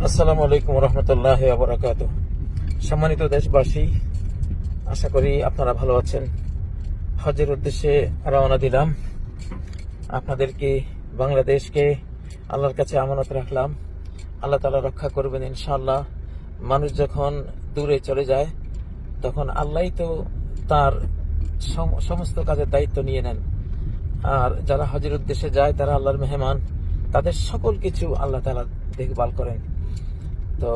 আসসালামু আলাইকুম রহমতুল্লাহ আবরাকাত। সম্মানিত দেশবাসী, আশা করি আপনারা ভালো আছেন। হজের উদ্দেশ্যে রওনা দিলাম। আপনাদেরকে, বাংলাদেশকে আল্লাহর কাছে আমানত রাখলাম। আল্লাহ তাআলা রক্ষা করবেন ইনশাআল্লাহ। মানুষ যখন দূরে চলে যায় তখন আল্লাহই তো তার সমস্ত কাজের দায়িত্ব নিয়ে নেন। আর যারা হজের উদ্দেশ্যে যায় তারা আল্লাহর মেহমান, তাদের সকল কিছু আল্লাহ তাআলা দেখভাল করেন। তো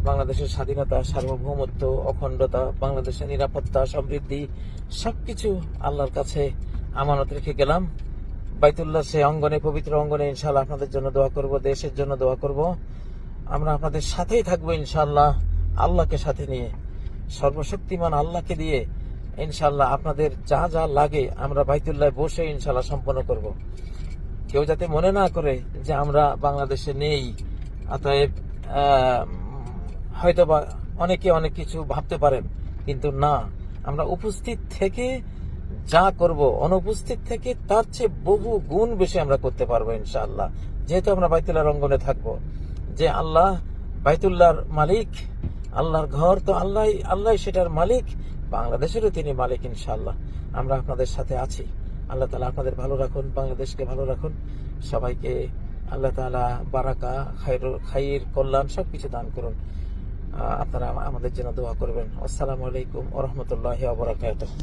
বাংলাদেশের স্বাধীনতা, সার্বভৌমত্ব, অখণ্ডতা, বাংলাদেশের নিরাপত্তা, সমৃদ্ধি সবকিছু আল্লাহর কাছে আমানত রেখে গেলাম। বাইতুল্লাহ সে অঙ্গনে, পবিত্র অঙ্গনে ইনশাআল্লাহ আপনাদের জন্য দোয়া করব, দেশের জন্য দোয়া করব। আমরা আপনাদের সাথেই থাকবো ইনশাআল্লাহ, আল্লাহকে সাথে নিয়ে, সর্বশক্তিমান আল্লাহকে দিয়ে ইনশাআল্লাহ আপনাদের যা যা লাগে আমরা বাইতুল্লাহ বসে ইনশাআল্লাহ সম্পন্ন করব। কেউ যাতে মনে না করে যে আমরা বাংলাদেশে নেই। অতএব হয়তোবা অনেকে অনেক কিছু ভাবতে পারেন, কিন্তু না, আমরা উপস্থিত থেকে যা করব অনুপস্থিত থেকে তার চেয়ে বহু গুণ বেশি আমরা করতে পারবো ইনশাআল্লাহ। যেহেতু আমরা বাইতুল্লাহর অঙ্গনে থাকবো, যে আল্লাহ বাইতুল্লাহর মালিক, আল্লাহর ঘর তো আল্লাহ সেটার মালিক, বাংলাদেশেরও তিনি মালিক ইনশাআল্লাহ। আমরা আপনাদের সাথে আছি। আল্লাহ তাআলা আপনাদের ভালো রাখুন, বাংলাদেশকে ভালো রাখুন। সবাইকে আল্লাহ তাআলা বারাকা, খাইর, কল্যাণ সবকিছু দান করুন। আপনারা আমাদের জন্য দোয়া করবেন। আসসালামু আলাইকুম ওয়া রাহমাতুল্লাহি ওয়া বারাকাতুহু।